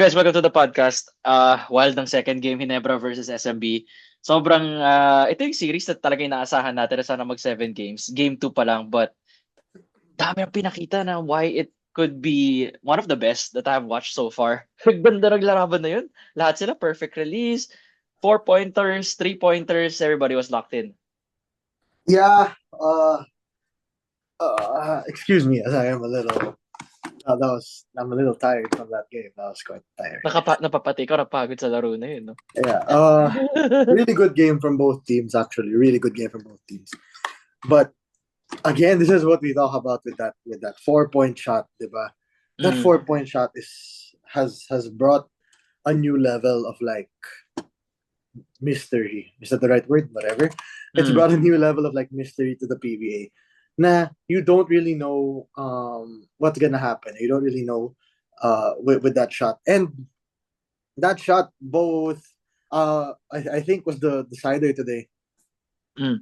Guys, welcome to the podcast. Wild ng second game, Ginebra versus SMB. Sobrang, ito yung series na talaga inaasahan natin na sana mag 7 games. Game 2 pa lang, but dami ang pinakita na why it could be one of the best that I've watched so far. Ganda ng laraban na yun. Lahat sila perfect release, 4-pointers, 3-pointers, everybody was locked in. Yeah, excuse me, as I am a little. I'm a little tired from that game. That was quite tired. Napapati ko, napagod sa laro na yun, no? Yeah, really good game from both teams. Actually, really good game from both teams. But again, this is what we talk about with that 4-point shot, diba? That 4-point shot has brought a new level of like mystery. Is that the right word? Whatever. It's brought a new level of like mystery to the PBA. Nah, you don't really know what's gonna happen. You don't really know with that shot. And that shot both I think was the decider today. I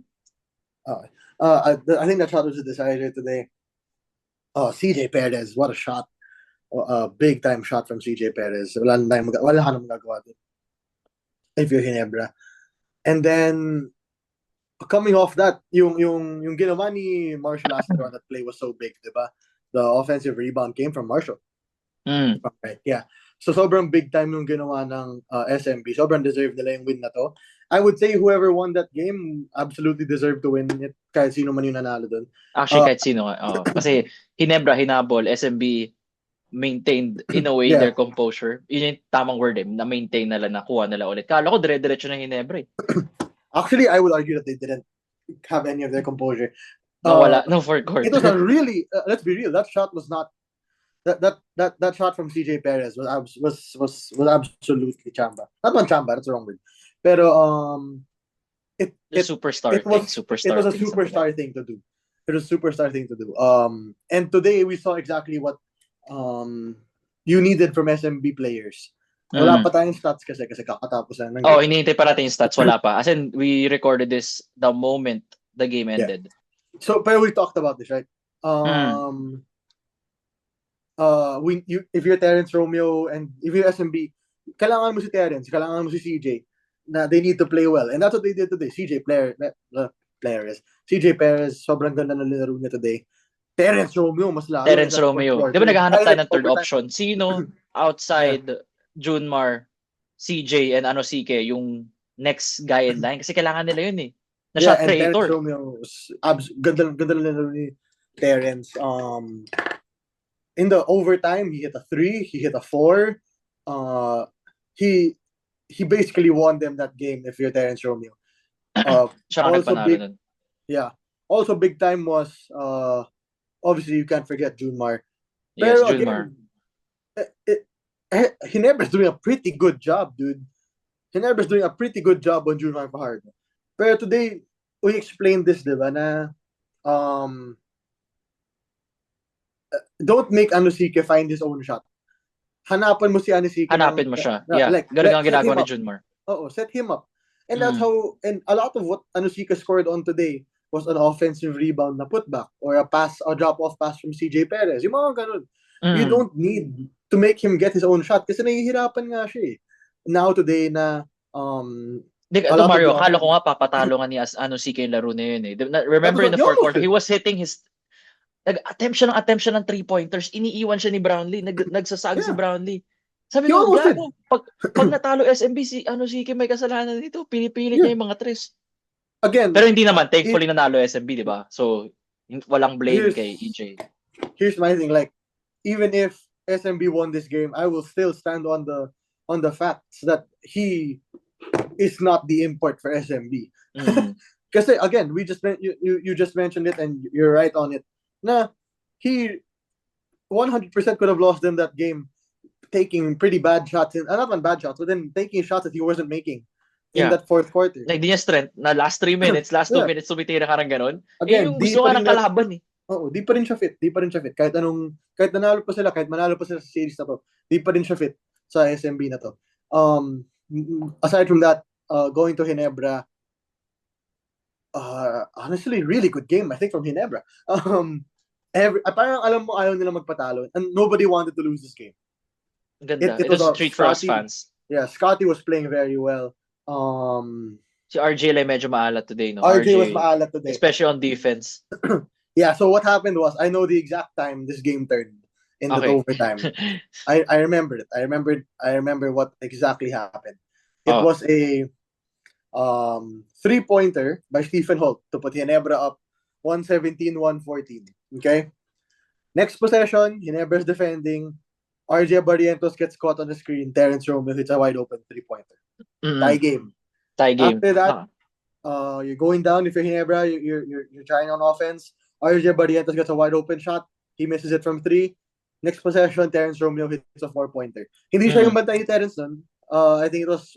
think that shot was the decider today. CJ Perez, what a shot. A big time shot from CJ Perez. Wala na magagawa dun. If you're Ginebra. And then coming off that, yung ginawa ni Marshall Astro on that play was so big, diba? The offensive rebound came from Marshall. Right, yeah. So sobrang big time yung ginawa ng SMB. Sobrang deserve nila yung win na to. I would say whoever won that game absolutely deserved to win it. Kahit sino man yung nanalo dun. Actually, kahit sino. Kasi Ginebra, hinabol, SMB, maintained in a way their composure. Yun yung tamang word na-maintain nila, nakuha nila ulit. Kala ko dire-diretso na Ginebra eh. Actually, I would argue that they didn't have any of their composure. No fourth quarter. It was a really, let's be real, that shot was not, that shot from CJ Perez was absolutely chamba. Not one chamba, that's the wrong word. Pero it was a superstar thing to do. It was a superstar thing to do. And today we saw exactly what you needed from SMB players. Wala pa tayong stats kasi kakatapos na ng game. Hinihintay pa natin yung stats, wala pa. As in, we recorded this the moment the game ended. Yeah. So, pero we talked about this, right? If you're Terrence Romeo and if you're SMB, kailangan mo si Terrence, kailangan mo si CJ na they need to play well. And that's what they did today. CJ Perez, sobrang ganda na laro niya today. Terrence Romeo, mas lalo. Terrence Romeo. Di ba naghahanap tayo ng third option? Sino outside Junmar, CJ, and CK, yung next guy in line? Kasi kailangan nila yun eh. Na shot creator. Terrence Romeo, ganda na laro ni Terrence. In the overtime, he hit a 3, he hit a 4. He basically won them that game if you're Terrence Romeo. Also big time was obviously you can't forget Junmar. Yes, Junmar. Ginebra's doing a pretty good job, dude. Ginebra's doing a pretty good job on Junmar Fajardo. Pero today, we explained this, diba, na don't make Anusike find his own shot. Hanapan mo si Anusike. Hanapin mo siya. Ganun ang ginagawa ni Junmar. Set him up. And that's how, and a lot of what Anusike scored on today was an offensive rebound na putback or a drop-off pass from CJ Perez. Yung mga ganun. You don't need to make him get his own shot kasi nahihirapan nga siya eh. Now today na Mario, akala ko nga papatalo nga ni CK yung laro na yun eh. Remember in the fourth quarter, he was hitting his attempt siya ng 3-pointers, iniiwan siya ni Brownlee, nagsasag si Brownlee. Sabi ko, gago, pag natalo SMB, CK may kasalanan dito, pinipilit niya yung mga tres. Again, pero hindi naman, thankfully nanalo SMB, di ba? So, walang blame kay EJ. Here's my thing, like, even if SMB won this game, I will still stand on the facts that he is not the import for SMB. Kasi again, you just mentioned it and you're right on it. Na he 100% could have lost them that game, taking pretty bad shots, not one bad shots, but then taking shots that he wasn't making in that fourth quarter. Like, di niya strength na last 3 minutes, last 2 minutes sumitira ka rin ganun. Again, yung gusto ka ng kalaban eh. Di pa rin siya fit. Kahit nanalo pa sila, kahit manalo pa sila sa series na to, di pa rin siya fit sa SMB na to. Aside from that, going to Ginebra, honestly, really good game, I think, from Ginebra. Parang alam mo, ayaw nila magpatalo, and nobody wanted to lose this game. Ganda. It It was was a a treat for us Scotty. fans. Yeah, Scotty was playing very well. Si RJ lang medyo maalat today, no? RJ was RJ, maalat today. especially on defense. Yeah, so what happened was, I know the exact time this game turned in the Okay. overtime. I remember it. I remember what exactly happened. It Oh. was a 3-pointer by Stephen Holt to put Ginebra up 117-114. Okay? Next possession, Ginebra's defending. RJ Barrientos gets caught on the screen. Terrence Romeo hits a wide open 3-pointer. Tie Mm-mm. game. Tie game. After that, you're going down. If you're Ginebra, you're trying on offense. RJ Barrientos gets a wide open shot. He misses it from 3. Next possession, Terrence Romeo hits a 4-pointer. Hindi siya yung Mm-mm. bantay ni Terrence nun. I think it was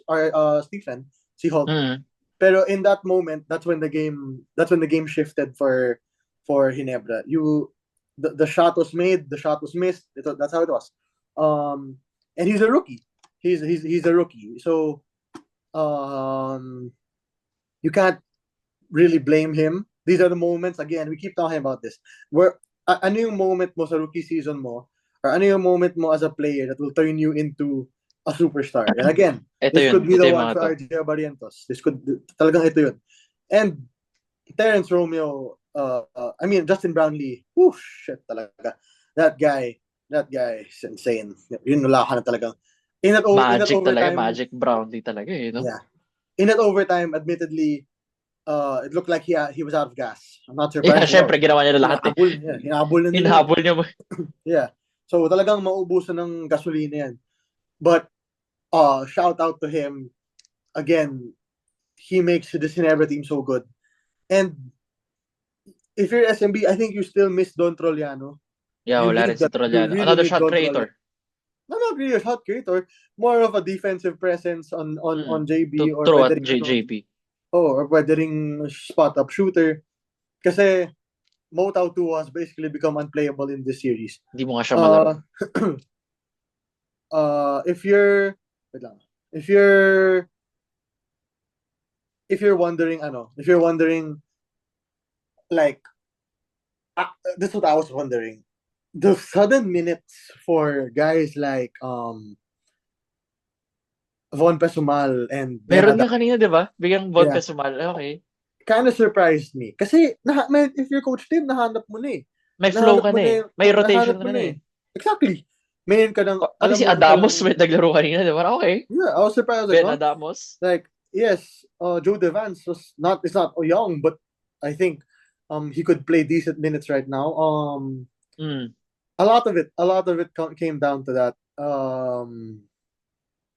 Stephen, si Holt. Mm-mm. Pero in that moment, that's when the game shifted for Ginebra. The shot was made, the shot was missed. That's how it was. And he's a rookie. He's a rookie. So you can't really blame him. These are the moments, again, we keep talking about this, where ano yung moment mo sa rookie season mo, or ano yung moment mo as a player that will turn you into a superstar. And again, Ito this yun. could be Ito the yung one mga for to. RJ Barrientos. Talagang ito yun. And Terrence Romeo, I mean, Justin Brownlee, whoosh, shit talaga. That guy is insane. Yun, wala ka na talagang. In that Magic talaga. overtime, Magic Brownlee talaga, eh, no? yeah. In that overtime, admittedly, it looked like he was out of gas. I'm not Yeah, surprised at all. syempre, ginawa niya na lahat, eh. Hinahabol na nila. Hinahabol niya mo. Yeah. So talagang maubusan ng gasolina yan. But shout out to him. Again, he makes the Ginebra team so good. And if you're SMB, I think you still miss Don Troliano. Yeah, You wala need rin si that. You Trojano. really Another need shot Don Troliano. creator. No, not really a shot creator. More of a defensive presence on JB, or True pwede at rin, JJP. or pwede ring spot up shooter. Kasi Motau 2 has basically become unplayable in this series. Hindi mo nga siya malaro. If you're wait lang. If you're wondering like this is what I was wondering. The sudden minutes for guys like Von Pesumal and Ben Meron Adam, nga kanina, di ba? Biglang Von yeah, Pesumal. Okay. kind of surprised me. Kasi if you're coach team, nahanap mo na eh. May flow Nahanap ka mo na eh. na May rotation nahanap ka mo na na eh. eh. Exactly. Mayroon ka ng, Pati alam si mo na palang, Adamos may naglaro kanina, di ba? Okay. yeah, I was surprised. Like, Ben huh? Adamos. Like, yes, Joe Devance is not young, but I think he could play decent minutes right now. A lot of it came down to that.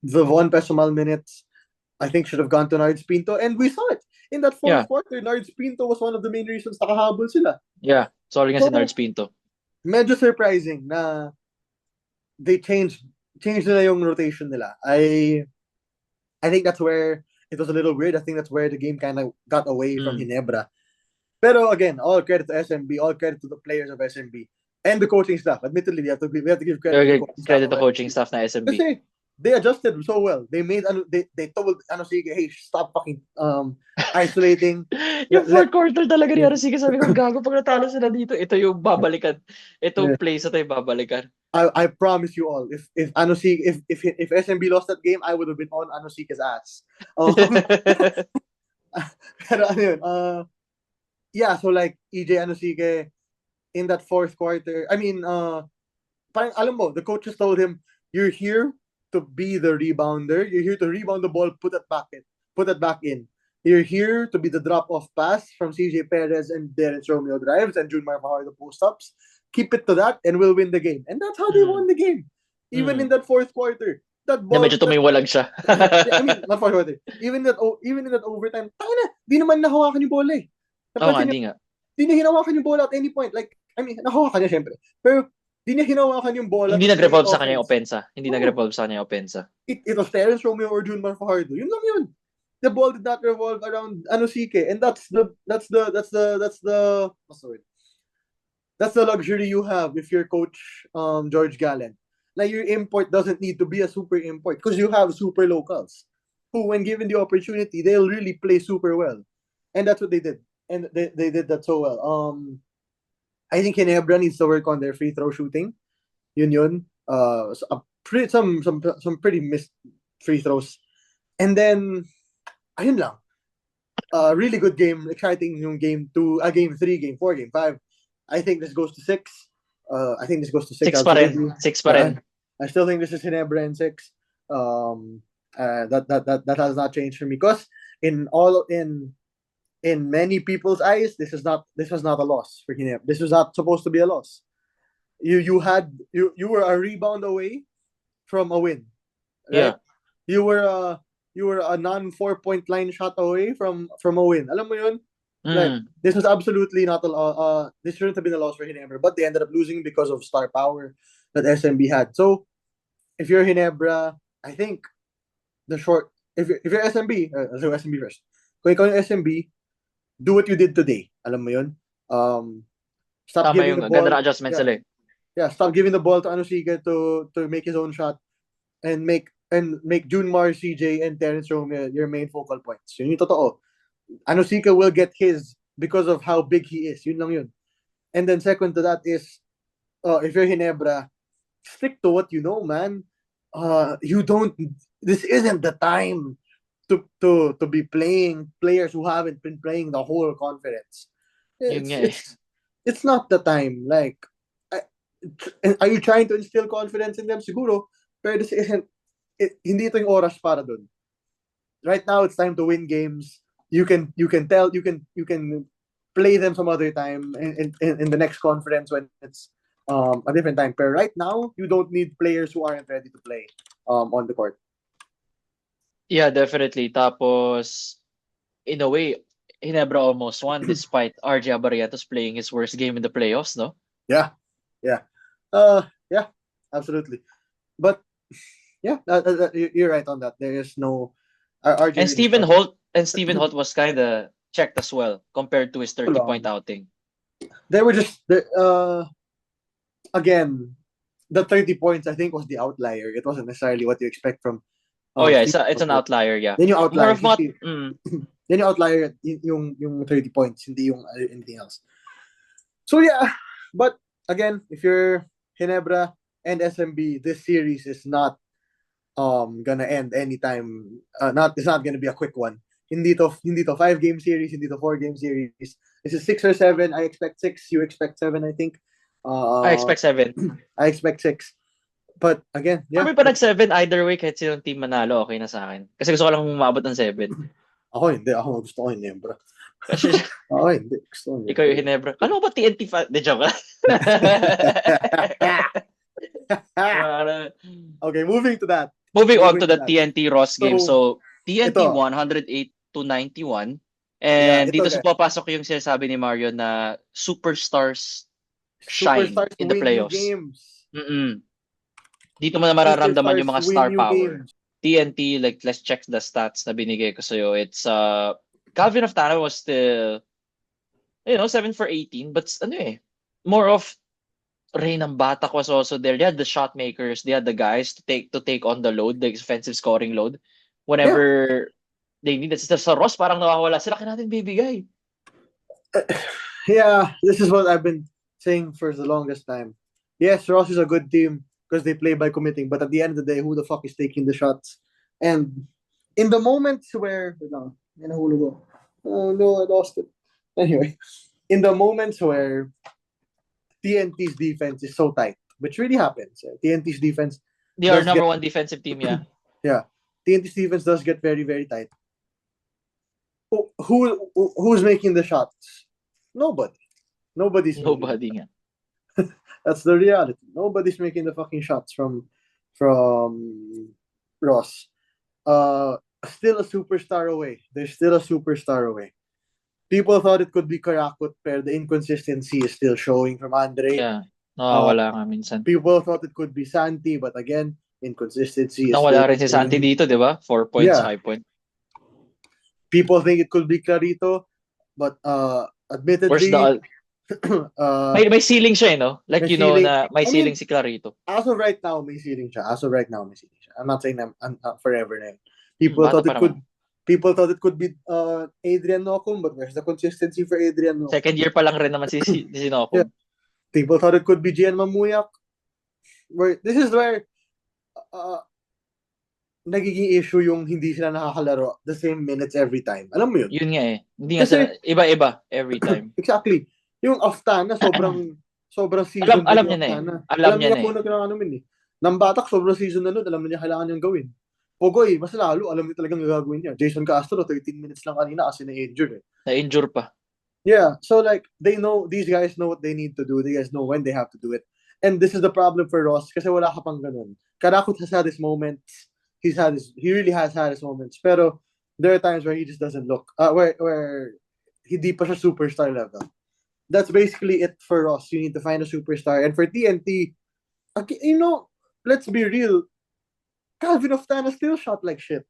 The Von Pesumal minutes, I think, should have gone to Nards Pinto, and we saw it in that fourth Yeah. quarter. Nards Pinto was one of the main reasons nakahabol sila. Yeah. Sorry nga So, si Nards Pinto. medyo surprising na they changed nila yung rotation nila. I think that's where it was a little weird. I think that's where the game kind of got away from Ginebra. Pero again, all credit to SMB, all credit to the players of SMB and the coaching staff. Admittedly, we have to give credit to the coaching staff. Credit to coaching staff na SMB. Kasi they adjusted so well. They made they told sige, hey, stop fucking isolating. Yung fourth quarter talaga ni Arasiga, sabi ko, gago, pag natalo sila dito, ito yung babalikan. Ito place na tayo babalikan. I promise you all, if Anosiga, if SMB lost that game, I would have been on Anosiga's ass. Pero ano yun, yeah, so like EJ Anosiga in that fourth quarter, I mean, parang alam mo, the coaches told him, you're here to be the rebounder. You're here to rebound the ball, put it back in. You're here to be the drop-off pass from CJ Perez and Terrence Romeo drives and June Marfahar the post-ups. Keep it to that and we'll win the game. And that's how they won the game. Even in that fourth quarter. That ball, na medyo tumiwalag siya. I mean, not fourth quarter. Even in that overtime, tanga na, di naman nahawakan yung bola eh. Oo nga, di nga. Di niya hinawakan yung bola at any point. Like, I mean, nahawakan niya syempre. Pero, di niya hinawakan yung bola. Hindi nag-revolve sa kanya yung opensa. It was Terrence Romeo or June Marfajardo. Yun lang yun. The ball did not revolve around Anosique. And that's the what's the word? That's the luxury you have if you're coach George Gallen. Like, your import doesn't need to be a super import because you have super locals who, when given the opportunity, they'll really play super well. And that's what they did. And they did that so well. I think Ginebra needs to work on their free throw shooting. Yun. some pretty missed free throws. And then ayun lang. Really good game, exciting yung game 2, game 3, game 4, game 5. I think this goes to 6. I think this goes to 6 Six pa rin. absolutely. 6 pa rin. I still think this is Ginebra and 6. That has not changed for me because in many people's eyes, this was not a loss for Ginebra. This was not supposed to be a loss. You were a rebound away from a win, right? Yeah. You were a non 4-point line shot away from a win. Alam mo yun? Like this was absolutely not this shouldn't have been a loss for Ginebra, but they ended up losing because of star power that SMB had. So if you're Ginebra, I think if you're SMB, so SMB first. Kung ikaw yung SMB, do what you did today. Alam mo yun? Stop Tama giving yung the ball. ganda ng adjustment sila eh. Yeah, stop giving the ball to Anosiga to make his own shot and make Junmar, CJ, and Terrence Romeo your main focal points. Yun yung totoo. Anosiga will get his because of how big he is. Yun lang yun. And then second to that is, if you're Ginebra, stick to what you know, man. This isn't the time to be playing players who haven't been playing the whole conference. It's not the time. Like, are you trying to instill confidence in them? Siguro, pero this isn't. Hindi ito yung oras para dun. Right now, it's time to win games. You can play them some other time in the next conference when it's a different time. But right now, you don't need players who aren't ready to play on the court. Yeah, definitely. Tapos, in a way, Ginebra almost won despite RJ Abarientos playing his worst game in the playoffs, no? Yeah. Yeah, absolutely. But yeah, you're right on that. There is no RJ. And Stephen Holt was kind of checked as well compared to his 30-point outing. They were just again, the 30 points I think was the outlier. It wasn't necessarily what you expect from. It's an outlier, yeah. Then you outlier. Then you outlier yung 30 points, hindi yung anything else. So yeah, but again, if you're Ginebra and SMB, this series is not gonna end anytime. It's not gonna be a quick one. Hindi to 5-game series, hindi to 4-game series. This is 6 or 7. I expect 6. You expect 7, I think. I expect 7. I expect 6. But again, yeah. Kami pa nag-7 either way kahit sinong team manalo, okay na sa akin. Kasi gusto ko lang umabot ng 7. Ako hindi. Ako gusto ko Ginebra. Kasi ako hindi. Gusto ko Ginebra. Ikaw yung Ginebra. Ano ba TNT fan? De joke lang. Okay, moving to that. Moving on to the TNT Ross game. So, TNT ito, 108-91. And dito sa papasok yung sinasabi ni Mario na superstars shine in the playoffs. Dito mo na mararamdaman yung mga star power. Games. TNT, like, let's check the stats na binigay ko sa'yo. It's, Calvin Aftana was still, 7 for 18. But, more of Ray ng Batak was also there. They had the shot makers. They had the guys to take on the load, the offensive scoring load. Whenever they needed. Sa Ross, parang nawawala. Sila natin bibigay. Yeah, this is what I've been saying for the longest time. Yes, Ross is a good team because they play by committing. But at the end of the day, who the fuck is taking the shots? And in the moments where... Oh no, I lost it. Anyway, in the moments where TNT's defense is so tight, which really happens. TNT's defense... They are number one defensive team, yeah. Yeah. TNT's defense does get very, very tight. Who's making the shots? Nobody. Nobody nga. That's the reality. Nobody's making the fucking shots from Ross. Still a superstar away. They're still a superstar away. People thought it could be Karakut, but the inconsistency is still showing from Andre. Yeah. Nawawala nga minsan. People thought it could be Santi, but again, inconsistency is nawala rin si Santi dito, di ba? 4 points, 5 points. People think it could be Clarito, but admittedly... may ceiling siya, no? Like, na may ceiling si Clarito. As of right now, may ceiling siya. I'm not saying I'm forever na yun. People thought it could be Adrian Nocum, but where's the consistency for Adrian Nocum? Second year pa lang rin naman si Nocum. Yeah. People thought it could be Gian Mamuyak. This is where nagiging issue yung hindi sila nakakalaro the same minutes every time. Alam mo yun? Yun nga eh. Hindi nga Kasi, sila, iba-iba every time. exactly, yung Aftana, sobrang Alam, seasoned na alam yung niya na eh. Aftana. Alam Alam niya niya na eh. kung ano kailangan namin eh. Nang Batak, sobrang season na nun, alam niya kailangan niyang gawin. Pogoy, mas lalo, alam niya talagang gagawin niya. Jason Castro, 13 minutes lang kanina kasi na-injured eh. Na-injure pa. Yeah, so like these guys know what they need to do. They guys know when they have to do it. And this is the problem for Ross kasi wala ka pang ganun. Karakot has had his moments. He really has had his moments. Pero there are times where he just doesn't look where hindi pa siya superstar level. That's basically it for Ross. You need to find a superstar. And for TNT, okay, let's be real. Calvin Oftana still shot like shit.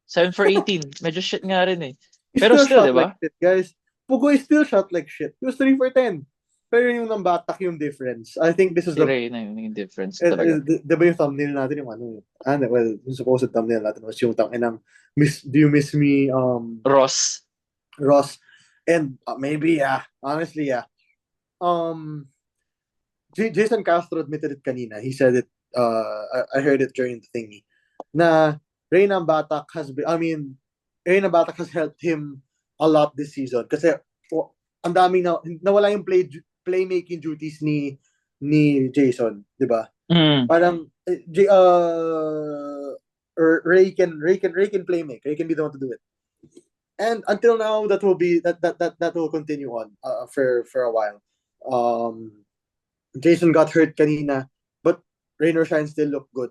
7 for 18. Medyo shit nga rin eh. He Pero still still, shot di like ba? shit, guys. Pugoy still shot like shit. He was 3 for 10. Pero yung nang Batak yung difference. I think this is Si Ray na yung difference talaga. di ba yung thumbnail natin yung well, yung supposed thumbnail natin was yung tangin ng Do You Miss Me, Ross. Ross. And maybe, yeah. Honestly, yeah. Jason Castro admitted it kanina. He said it, I heard it during the thingy, na Reyna Batak Reyna Batak has helped him a lot this season. Kasi, ang daming nawala yung playmaking duties ni Jason, di ba? Parang, Ray can play make. Ray can be the one to do it. And until now, that will continue on for a while. Jason got hurt kanina, but Rain or Shine still look good.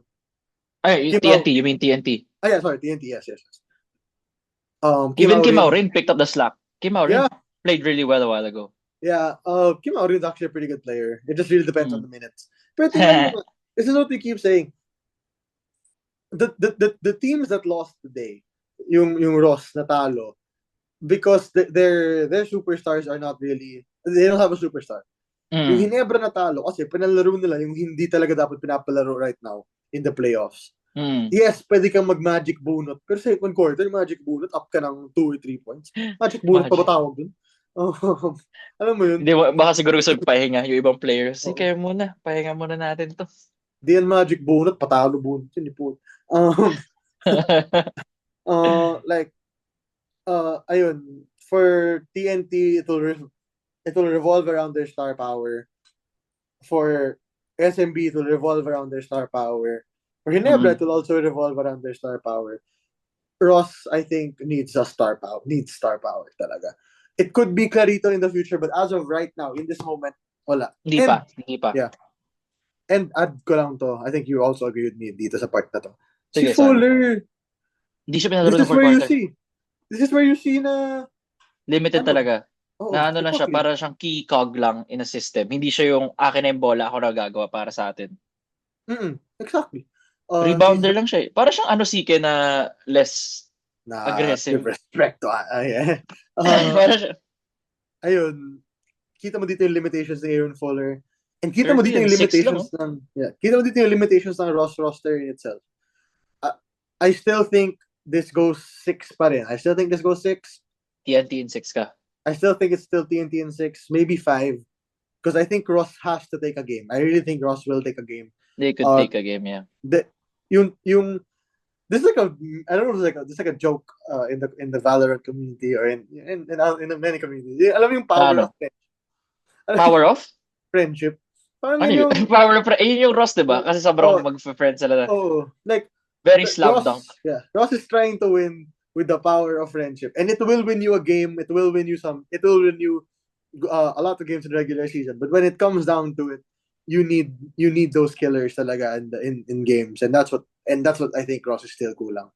Ay, TNT. You mean TNT? Yeah, sorry, TNT. Yes. Even Kim Rin picked up the slack. Kim Rin yeah, played really well a while ago. Yeah, Kim is actually a pretty good player. It just really depends on the minutes. But this is what we keep saying. The teams that lost today, yung Ross natalo, because their superstars are not really, they don't have a superstar. Yung Ginebra natalo kasi pinalaro nila yung hindi talaga dapat pinapalaro right now in the playoffs. Yes, pwede kang mag-magic bunot. Pero sa second quarter, magic bunot, up ka ng 2 or 3 points. Magic bunot pa ba tawag dun? Alam mo yun? Hindi, baka siguro gusto pahinga yung ibang players. Sige muna, pahinga muna natin to. Di yan magic bunot, patalo bunot. Yun po. Ayun, for TNT, it will revolve around their star power. For SMB, it will revolve around their star power. For Ginebra, it will also revolve around their star power. Ross, I think, needs star power talaga. It could be Clarito in the future, but as of right now, in this moment, wala. Hindi pa. Yeah. And add ko lang to, I think you also agree with me dito sa part na to. Sige, si Fuller, hindi siya pinalaro ng fourth quarter. This is where you see na limited talaga. Na lang siya, exactly. para siyang key cog lang in a system. Hindi siya yung akin na yung bola, ako nagagawa para sa atin. Exactly. Rebounder lang siya. Para siyang Sike na less aggressive. With respect to para siya. Ayun, kita mo dito yung limitations ni Aaron Fuller. And kita mo dito yung limitations ng Ross roster in itself. I still think this goes 6 pa rin. I still think this goes 6. TNT in 6 ka. I still think it's still TNT in 6, maybe 5. Because I think Ross has to take a game. I really think Ross will take a game. They could take a game, yeah. This is like I don't know, this is like a joke in the Valorant community or in many communities. Alam mo yung power of friendship. Power of? Friendship. Parang ano yung power of friendship? Yung Ross, diba? Kasi sobrang mag-friend sila. Like very slam dunk. Yeah, Ross is trying to win with the power of friendship, and it will win you a game. It will win you a lot of games in the regular season. But when it comes down to it, you need those killers talaga in games, and that's what I think Ross is still kulang.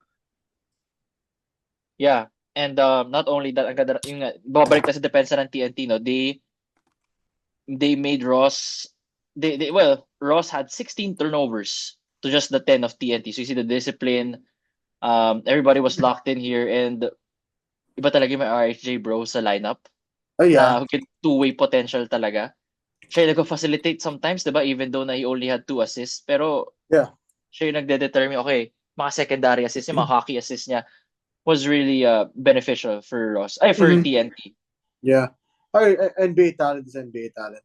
Yeah, and not only that, ang ganda yung babalik na sa depensa ng TNT, no, they made Ross. Ross had 16 turnovers to just the 10 of TNT. So you see the discipline. Everybody was locked in here, and iba talaga may RHJ bro sa lineup. Oh yeah. Na two-way potential talaga. Siya yung nag-facilitate sometimes, diba? Even though na he only had 2 assists. Pero yeah, siya yung nagde-determine, okay, mga secondary assists niya, mga hockey assists niya was really beneficial for Ross. For TNT. Yeah. NBA talent is NBA talent.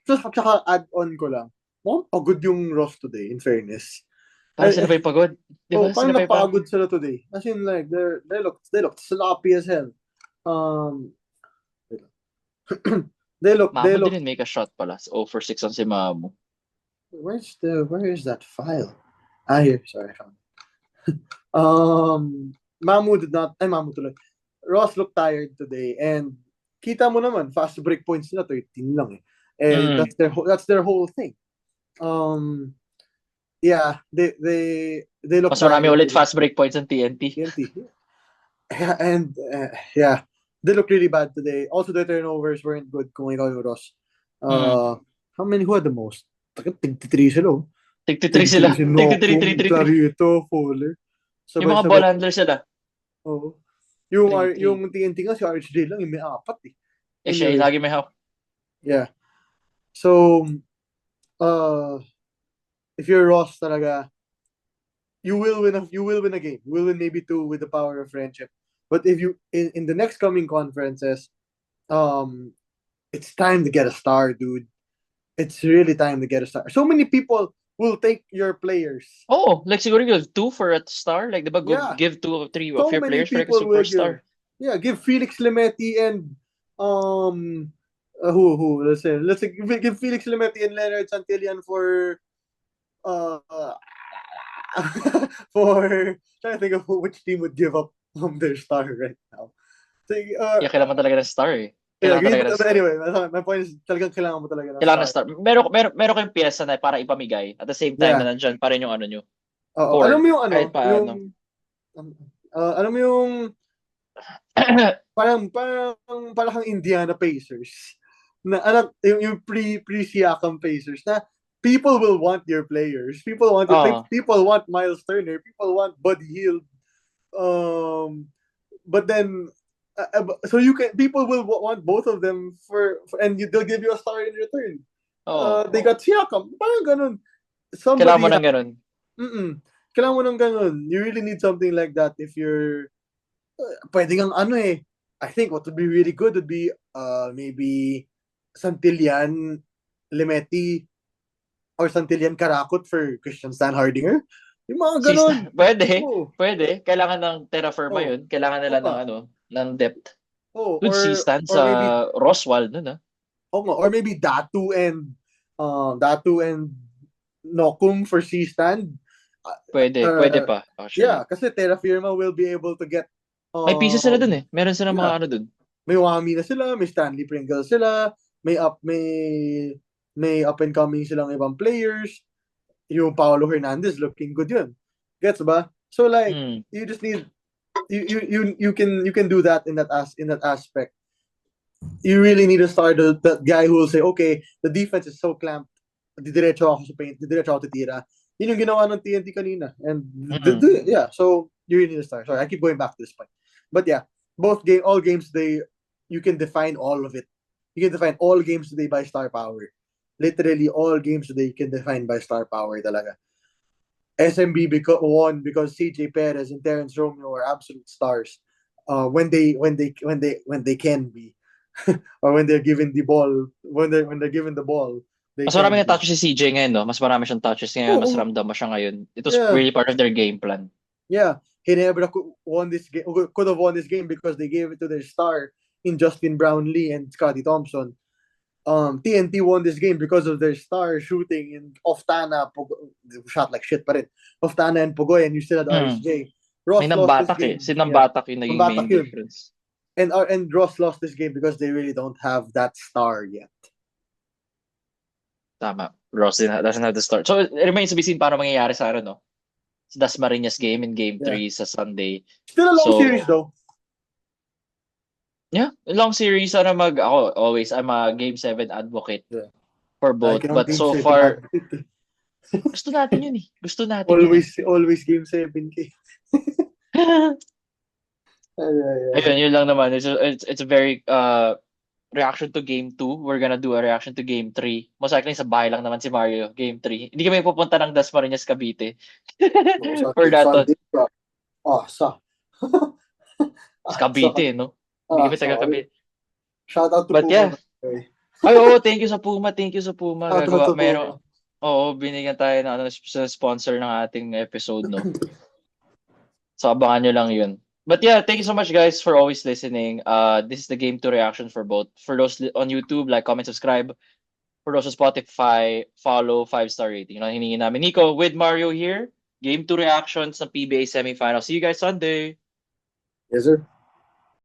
Tsaka add-on ko lang. Mukhang pagod yung Ross today, in fairness. Parang sila pa yung pagod. Di ba? Parang Sila pa yung parang... napagod sila today. As in, like, they look sloppy as hell. Um, they Mamo look. din make a shot pala. 0 for 6 on si Mamo. Where is that file? Here, sorry, I found it. Mamu did not, Mamu tuloy. Ross looked tired today, and kita mo naman, fast break points nila 13 lang eh. And that's their whole thing. Yeah, they look Mas marami tired ulit today. fast break points ng TNT. And yeah, they look really bad today. Also, their turnovers weren't good kung ikaw yung Ross. How many who had the most? Tig-3 sila. Oh. Tig-3 sila. Si Tig-3, Nokum, 3, 3, 3. Clarito, Fuller. Yung mga ball handler sila. Oo. 3-3. Yung TNT nga si RHJ lang, yung may 4 eh. Eh siya, lagi may hawk. Yeah. So, if you're Ross talaga, you will win a game. You will win maybe 2 with the power of friendship. But if you in the next coming conferences, it's time to get a star, dude. It's really time to get a star. So many people will take your players. Oh, like siguro you have 2 for a star? Like, diba, Yeah. give 2 or 3 So of your many players for like a people will superstar. give Felix Lemeti and who let's say give Felix Lemeti and Leonard Santillan for for trying to think of which team would give up their star right now. So, Yeah, kailangan talaga ng star eh. yeah, Kailangan talaga ng but star. anyway, my point is talagang kailangan mo talaga ng Kailangan ng star. star. Meron kayong pyesa na para ipamigay. At the same time, Yeah. na nandyan pa rin yung ano nyo. Oo. Core. Alam mo yung ano? Kahit paano. Alam mo yung parang kang Indiana Pacers na yung pre-Siakam Pacers na people will want your players. People want people want Miles Turner, people want Buddy Hield. But then so people will want both of them and they'll give you a star in return. They got Siakam. Parang ganun. Kailangan mo ng ganun. Kailangan mo ng ganun. You really need something like that if you're pwede kang I think what would be really good would be maybe Santillan Lemeti or Santillan Karakot for Christian Stan Hardinger. Yung mga ganun. Pwede. Kailangan ng terra firma yun. Kailangan nila ng ng depth. Good C-Stan sa maybe, Roswell nun or maybe Datu and Nokum for C-Stand. Pwede pa. Actually. Yeah, kasi Terra Firma will be able to get may pieces sila dun eh. Meron sila mga ano dun. May Wami na sila, may Stanley Pringle sila, may up and coming silang ibang players. Yung Paolo Hernandez looking good yun. Gets ba? So like you just need you can do that in that aspect. You really need to start that guy who will say, okay, the defense is so clamped. Didiretso ako sa paint, didiretso ako titira. Yun yung ginawa ng TNT kanina. And yeah, so you really need to start. Sorry, I keep going back to this point. But yeah, all games today, you can define all of it. You can define all games today by star power. Literally all games today you can define by star power talaga. SMB won because CJ Perez and Terrence Romeo are absolute stars. When they can be. Or when they're given the ball, when they're given the ball. Mas marami ng touches si CJ ngayon, no? Mas marami siyang touches ngayon, mas ramdam mo siya ngayon. It was really part of their game plan. Yeah. Ginebra could have won this game because they gave it to their star in Justin Brownlee and Scotty Thompson. TNT won this game because of their star shooting in Oftana, shot like shit pa rin. Oftana and Pogoy, and you still had RSJ. Ross lost this game. Si Nambatak yung naging main difference. And Ross lost this game because they really don't have that star yet. Tama. Ross doesn't have the start. So it remains to be seen paano mangyayari sa no? Sa Dasmariñas game in game 3 sa Sunday. Still a long series though. Yeah, a long series. I'm a game 7 advocate for both. But so far, gusto natin yun eh. Gusto natin always game 7 Ayun, yun lang naman. It's a very reaction to game 2. We're gonna do a reaction to game 3. Most likely sa bahay lang naman si Mario, game 3. Hindi kami pupunta ng Dasmariñas, Cavite. For that one. Cavite, no? Hindi kami taga Cavite. Shout out to Puma. Yeah. Thank you sa Puma. Gagawa. Oo, binigyan tayo ng sponsor ng ating episode, no? So, abangan nyo lang yun. But yeah, thank you so much, guys, for always listening. This is the Game 2 reaction for both. For those on YouTube, like, comment, subscribe. For those on Spotify, follow, 5-star rating. Yun ang hiningi namin. Nico, with Mario here, Game 2 reactions ng PBA semifinals. See you guys Sunday! Yes, sir.